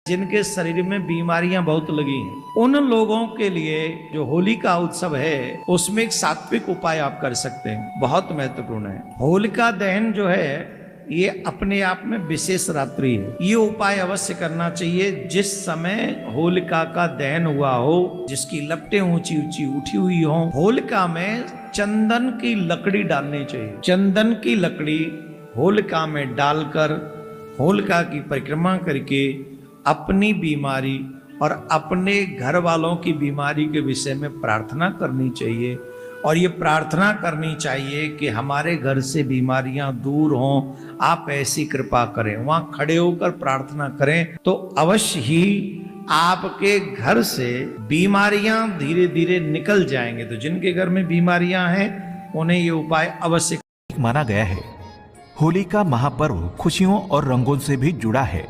जिनके शरीर में बीमारियां बहुत लगी हैं, उन लोगों के लिए जो होली का उत्सव है उसमें एक सात्विक उपाय आप कर सकते हैं, बहुत महत्वपूर्ण है। होलिका दहन जो है ये अपने आप में विशेष रात्रि है। ये उपाय अवश्य करना चाहिए जिस समय होलिका का दहन हुआ हो, जिसकी लपटें ऊंची ऊंची उठी हुई हो। होलिका में चंदन की लकड़ी डालनी चाहिए। चंदन की लकड़ी होलिका में डालकर होलिका की परिक्रमा करके अपनी बीमारी और अपने घर वालों की बीमारी के विषय में प्रार्थना करनी चाहिए। और ये प्रार्थना करनी चाहिए कि हमारे घर से बीमारियां दूर हों, आप ऐसी कृपा करें। वहां खड़े होकर प्रार्थना करें तो अवश्य ही आपके घर से बीमारियां धीरे धीरे निकल जाएंगे। तो जिनके घर में बीमारियां हैं उन्हें ये उपाय अवश्य माना गया है। होली का महापर्व खुशियों और रंगों से भी जुड़ा है।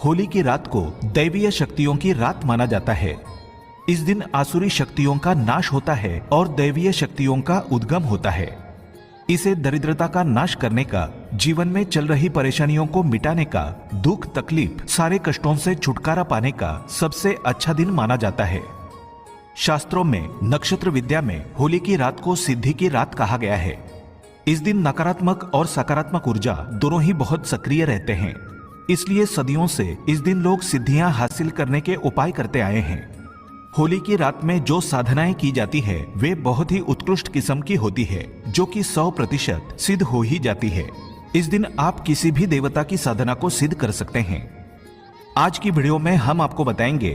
होली की रात को दैवीय शक्तियों की रात माना जाता है। इस दिन आसुरी शक्तियों का नाश होता है और दैवीय शक्तियों का उद्गम होता है। इसे दरिद्रता का नाश करने का, जीवन में चल रही परेशानियों को मिटाने का, दुख तकलीफ सारे कष्टों से छुटकारा पाने का सबसे अच्छा दिन माना जाता है। शास्त्रों में नक्षत्र विद्या में होली की रात को सिद्धि की रात कहा गया है। इस दिन नकारात्मक और सकारात्मक ऊर्जा दोनों ही बहुत सक्रिय रहते हैं। इसलिए सदियों से इस दिन लोग सिद्धियां हासिल करने के उपाय करते आए हैं। होली की रात में जो साधनाएं की जाती है वे बहुत ही उत्कृष्ट किस्म की होती है, जो कि 100% सिद्ध हो ही जाती है। इस दिन आप किसी भी देवता की साधना को सिद्ध कर सकते हैं। आज की वीडियो में हम आपको बताएंगे,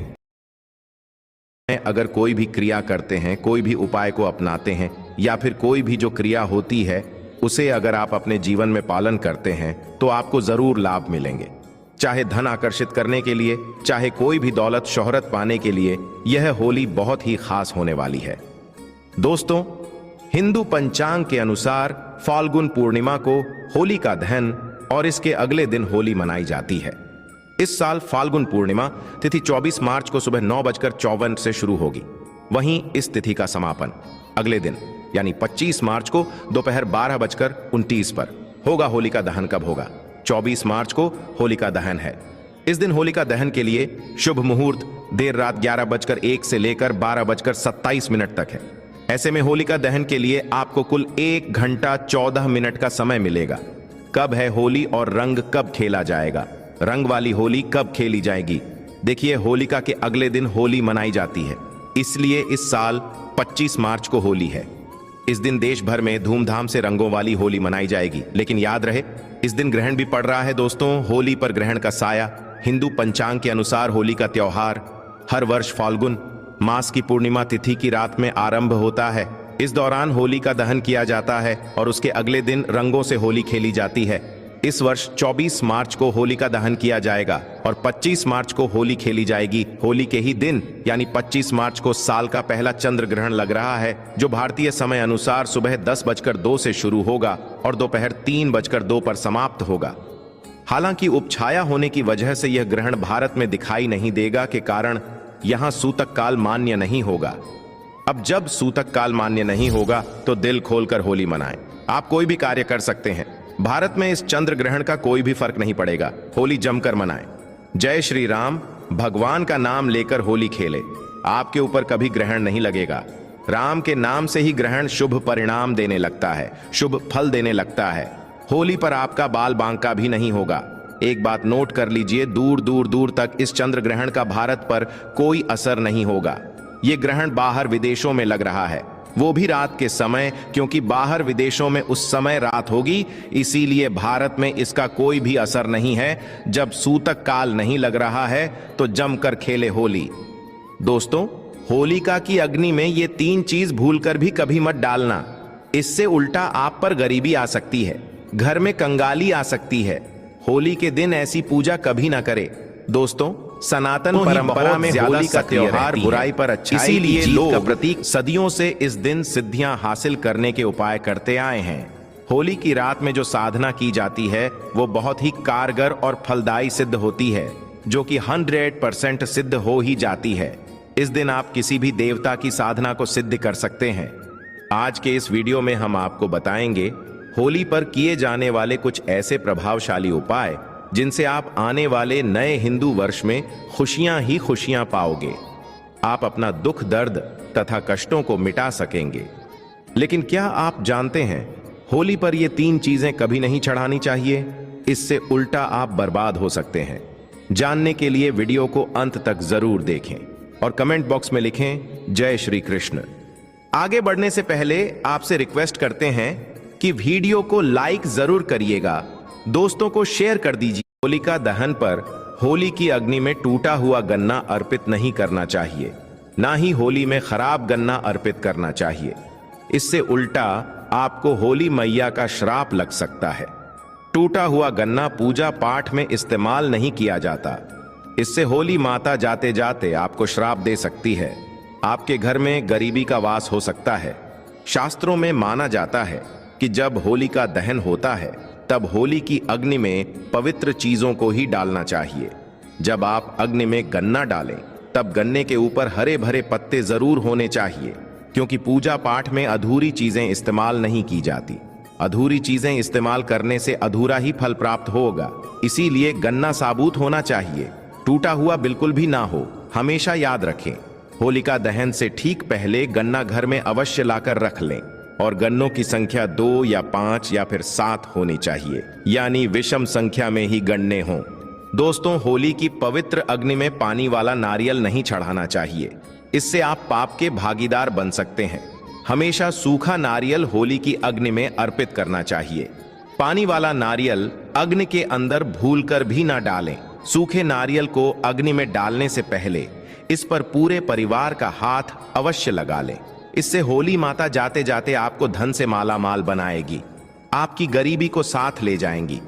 अगर कोई भी क्रिया करते हैं, कोई भी उपाय को अपनाते हैं या फिर कोई भी जो क्रिया होती है उसे अगर आप अपने जीवन में पालन करते हैं तो आपको जरूर लाभ मिलेंगे। चाहे धन आकर्षित करने के लिए, चाहे कोई भी दौलत शोहरत पाने के लिए, यह होली बहुत ही खास होने वाली है। दोस्तों, हिंदू पंचांग के अनुसार फाल्गुन पूर्णिमा को होली का दहन और इसके अगले दिन होली मनाई जाती है। इस साल फाल्गुन पूर्णिमा तिथि 24 मार्च को सुबह 9:54 से शुरू होगी। वहीं इस तिथि का समापन अगले दिन यानी 25 मार्च को दोपहर 12:29 पर होगा। होलिका दहन कब होगा? 24 मार्च को होलिका दहन है। इस दिन होलिका दहन के लिए शुभ मुहूर्त देर रात 11:01 से लेकर 12:27 तक है। ऐसे में होलिका दहन के लिए आपको कुल 1 घंटा 14 मिनट का समय मिलेगा। कब है होली और रंग कब खेला जाएगा? रंग वाली होली कब खेली जाएगी? देखिए, होलिका के अगले दिन होली मनाई जाती है, इसलिए इस साल 25 मार्च को होली है। इस दिन देश भर में धूमधाम से रंगों वाली होली मनाई जाएगी। लेकिन याद रहे, इस दिन ग्रहण भी पड़ रहा है। दोस्तों, होली पर ग्रहण का साया। हिंदू पंचांग के अनुसार होली का त्योहार हर वर्ष फाल्गुन मास की पूर्णिमा तिथि की रात में आरंभ होता है। इस दौरान होली का दहन किया जाता है और उसके अगले दिन रंगों से होली खेली जाती है। इस वर्ष 24 मार्च को होली का दहन किया जाएगा और 25 मार्च को होली खेली जाएगी। होली के ही दिन यानी 25 मार्च को साल का पहला चंद्र ग्रहण लग रहा है, जो भारतीय समय अनुसार सुबह 10:02 से शुरू होगा और दोपहर 3:02 पर समाप्त होगा। हालांकि उपछाया होने की वजह से यह ग्रहण भारत में दिखाई नहीं देगा के कारण यहां सूतक काल मान्य नहीं होगा। अब जब सूतक काल मान्य नहीं होगा तो दिल खोलकर होली मनाएं। आप कोई भी कार्य कर सकते हैं। भारत में इस चंद्र ग्रहण का कोई भी फर्क नहीं पड़ेगा। होली जमकर मनाएं। जय श्री राम। भगवान का नाम लेकर होली खेले। आपके ऊपर कभी ग्रहण नहीं लगेगा। राम के नाम से ही ग्रहण शुभ परिणाम देने लगता है, शुभ फल देने लगता है। होली पर आपका बाल बांका भी नहीं होगा। एक बात नोट कर लीजिए, दूर दूर दूर तक इस चंद्र ग्रहण का भारत पर कोई असर नहीं होगा। ये ग्रहण बाहर विदेशों में लग रहा है, वो भी रात के समय, क्योंकि बाहर विदेशों में उस समय रात होगी, इसीलिए भारत में इसका कोई भी असर नहीं है। जब सूतक काल नहीं लग रहा है तो जमकर खेले होली। दोस्तों, होलिका की अग्नि में ये 3 चीज भूलकर भी कभी मत डालना। इससे उल्टा आप पर गरीबी आ सकती है, घर में कंगाली आ सकती है। होली के दिन ऐसी पूजा कभी ना करें। दोस्तों, सनातन परंपरा में होली का त्योहार बुराई पर अच्छाई, इसीलिए लोग प्रतीक सदियों से इस दिन सिद्धियां हासिल करने के उपाय करते आए हैं। होली की रात में जो साधना की जाती है वो बहुत ही कारगर और फलदायी सिद्ध होती है, जो कि 100% सिद्ध हो ही जाती है। इस दिन आप किसी भी देवता की साधना को सिद्ध कर सकते हैं। आज के इस वीडियो में हम आपको बताएंगे होली पर किए जाने वाले कुछ ऐसे प्रभावशाली उपाय जिनसे आप आने वाले नए हिंदू वर्ष में खुशियां ही खुशियां पाओगे। आप अपना दुख दर्द तथा कष्टों को मिटा सकेंगे। लेकिन क्या आप जानते हैं, होली पर ये 3 चीजें कभी नहीं चढ़ानी चाहिए। इससे उल्टा आप बर्बाद हो सकते हैं। जानने के लिए वीडियो को अंत तक जरूर देखें और कमेंट बॉक्स में लिखें जय श्री कृष्ण। आगे बढ़ने से पहले आपसे रिक्वेस्ट करते हैं कि वीडियो को लाइक जरूर करिएगा, दोस्तों को शेयर कर दीजिए। होलिका दहन पर होली की अग्नि में टूटा हुआ गन्ना अर्पित नहीं करना चाहिए, ना ही होली में खराब गन्ना अर्पित करना चाहिए। इससे उल्टा आपको होली मैया का श्राप लग सकता है। टूटा हुआ गन्ना पूजा पाठ में इस्तेमाल नहीं किया जाता। इससे होली माता जाते जाते आपको श्राप दे सकती है। आपके घर में गरीबी का वास हो सकता है। शास्त्रों में माना जाता है कि जब होली का दहन होता है तब होली की अग्नि में पवित्र चीजों को ही डालना चाहिए। जब आप अग्नि में गन्ना डालें तब गन्ने के ऊपर हरे भरे पत्ते जरूर होने चाहिए, क्योंकि पूजा पाठ में अधूरी चीजें इस्तेमाल नहीं की जाती। अधूरी चीजें इस्तेमाल करने से अधूरा ही फल प्राप्त होगा। इसीलिए गन्ना साबुत होना चाहिए, टूटा हुआ बिल्कुल भी ना हो। हमेशा याद रखें, होलिका दहन से ठीक पहले गन्ना घर में अवश्य लाकर रख लें और गन्नों की संख्या 2 या 5 या फिर 7 होनी चाहिए, यानी विषम संख्या में ही गन्ने हों। दोस्तों, होली की पवित्र अग्नि में पानी वाला नारियल नहीं चढ़ाना चाहिए। इससे आप पाप के भागीदार बन सकते हैं। हमेशा सूखा नारियल होली की अग्नि में अर्पित करना चाहिए। पानी वाला नारियल अग्नि के अंदर भूलकर भी ना डालें। सूखे नारियल को अग्नि में डालने से पहले इस पर पूरे परिवार का हाथ अवश्य लगा लें। इससे होली माता जाते जाते आपको धन से माला माल बनाएगी, आपकी गरीबी को साथ ले जाएंगी।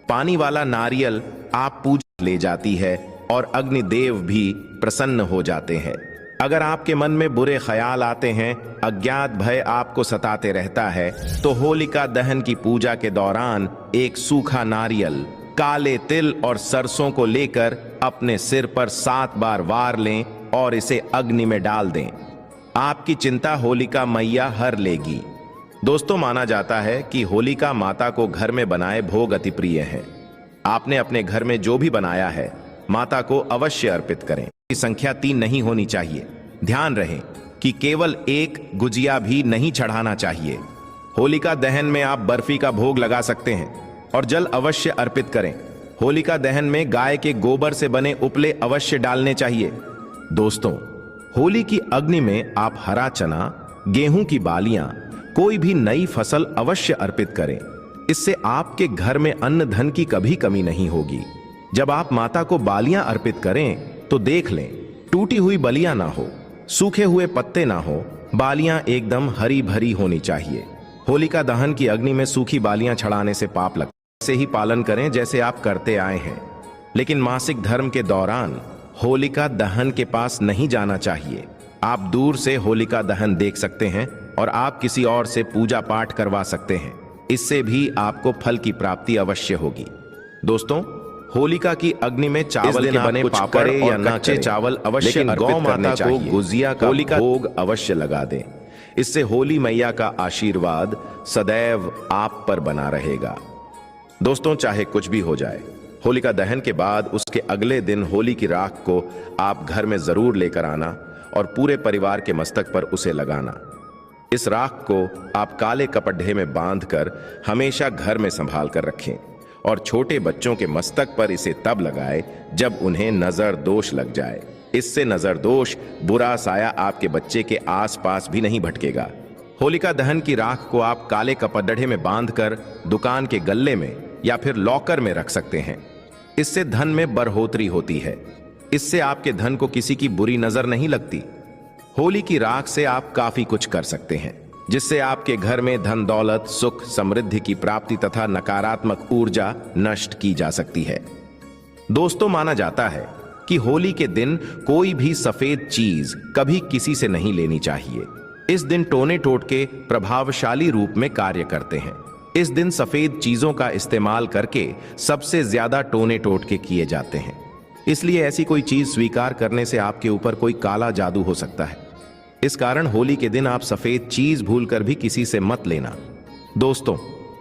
पानी वाला नारियल आप पूजा ले जाती है और अग्निदेव भी प्रसन्न हो जाते हैं। अगर आपके मन में बुरे ख्याल आते हैं, अज्ञात भय आपको सताते रहता है, तो होलिका दहन की पूजा के दौरान एक सूखा नारियल, काले तिल और सरसों को लेकर अपने सिर पर 7 बार वार लें और इसे अग्नि में डाल दें। आपकी चिंता होलिका मैया हर लेगी। दोस्तों, माना जाता है कि होलिका माता को घर में बनाए भोग अति प्रिय है। आपने अपने घर में जो भी बनाया है माता को अवश्य अर्पित करें। की संख्या 3 नहीं होनी चाहिए। ध्यान रहे कि केवल 1 गुजिया भी नहीं चढ़ाना चाहिए। होलिका दहन में आप बर्फी का भोग लगा सकते हैं और जल अवश्य अर्पित करें। होलिका दहन में गाय के गोबर से बने उपले अवश्य डालने चाहिए। दोस्तों, होली की अग्नि में आप हरा चना, गेहूं की बालियां, कोई भी नई फसल अवश्य अर्पित करें। इससे आपके घर में अन्न धन की कभी कमी नहीं होगी। जब आप माता को बालियां अर्पित करें तो देख लें, टूटी हुई बलियां ना हो, सूखे हुए पत्ते ना हो, बालियां एकदम हरी भरी होनी चाहिए। होलिका दहन की अग्नि में सूखी बालियां चढ़ाने से पाप लगता है। ऐसे ही पालन करें जैसे आप करते आए हैं। लेकिन मासिक धर्म के दौरान होलिका दहन के पास नहीं जाना चाहिए। आप दूर से होलिका दहन देख सकते हैं और आप किसी और से पूजा पाठ करवा सकते हैं। इससे भी आपको फल की प्राप्ति अवश्य होगी। दोस्तों, होलिका की अग्नि में चावल के बने पापड़ या कच्चे चावल अवश्य अर्पित करने चाहिए। गुजिया का भोग अवश्य लगा दें। इससे होली मैया का आशीर्वाद सदैव आप पर बना रहेगा। दोस्तों, चाहे कुछ भी हो जाए, होलिका दहन के बाद उसके अगले दिन होली की राख को आप घर में जरूर लेकर आना और पूरे परिवार के मस्तक पर उसे लगाना। इस राख को आप काले कपड़े में बांधकर हमेशा घर में संभाल कर रखें और छोटे बच्चों के मस्तक पर इसे तब लगाएं जब उन्हें नजर दोष लग जाए। इससे नजर दोष, बुरा साया आपके बच्चे के आसपास भी नहीं भटकेगा। होलिका दहन की राख को आप काले कपड़े में बांधकर दुकान के गल्ले में या फिर लॉकर में रख सकते हैं। इससे धन में बढ़ोतरी होती है। इससे आपके धन को किसी की बुरी नजर नहीं लगती। होली की राख से आप काफी कुछ कर सकते हैं, जिससे आपके घर में धन दौलत, सुख, समृद्धि की प्राप्ति तथा नकारात्मक ऊर्जा नष्ट की जा सकती है। दोस्तों, माना जाता है कि होली के दिन कोई भी सफेद चीज कभी किसी से नहीं लेनी चाहिए। इस दिन टोने टोटके प्रभावशाली रूप में कार्य करते हैं। इस दिन सफेद चीजों का इस्तेमाल करके सबसे ज्यादा टोने टोटके किए जाते हैं। इसलिए ऐसी कोई चीज स्वीकार करने से आपके ऊपर कोई काला जादू हो सकता है। इस कारण होली के दिन आप सफेद चीज भूलकर भी किसी से मत लेना। दोस्तों,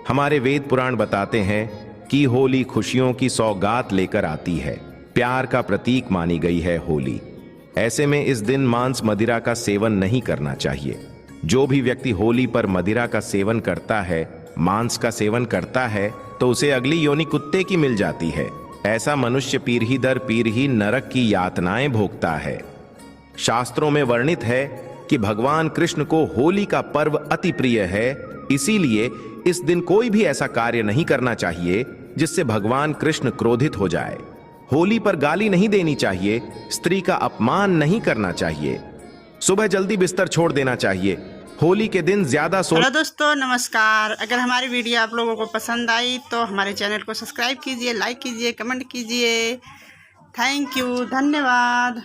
हमारे वेद पुराण बताते हैं कि होली खुशियों की सौगात लेकर आती है। प्यार का प्रतीक मानी गई है होली। ऐसे में इस दिन मांस मदिरा का सेवन नहीं करना चाहिए। जो भी व्यक्ति होली पर मदिरा का सेवन करता है, मांस का सेवन करता है, तो उसे अगली योनि कुत्ते की मिल जाती है। ऐसा मनुष्य पीढ़ी दर पीढ़ी नरक की यातनाएं भोगता है। शास्त्रों में वर्णित है कि भगवान कृष्ण को होली का पर्व अति प्रिय है, इसीलिए इस दिन कोई भी ऐसा कार्य नहीं करना चाहिए जिससे भगवान कृष्ण क्रोधित हो जाए। होली पर गाली नहीं देनी चाहिए, स्त्री का अपमान नहीं करना चाहिए, सुबह जल्दी बिस्तर छोड़ देना चाहिए, होली के दिन ज्यादा सो। हेलो दोस्तों, नमस्कार। अगर हमारी वीडियो आप लोगों को पसंद आई तो हमारे चैनल को सब्सक्राइब कीजिए, लाइक कीजिए, कमेंट कीजिए। थैंक यू, धन्यवाद।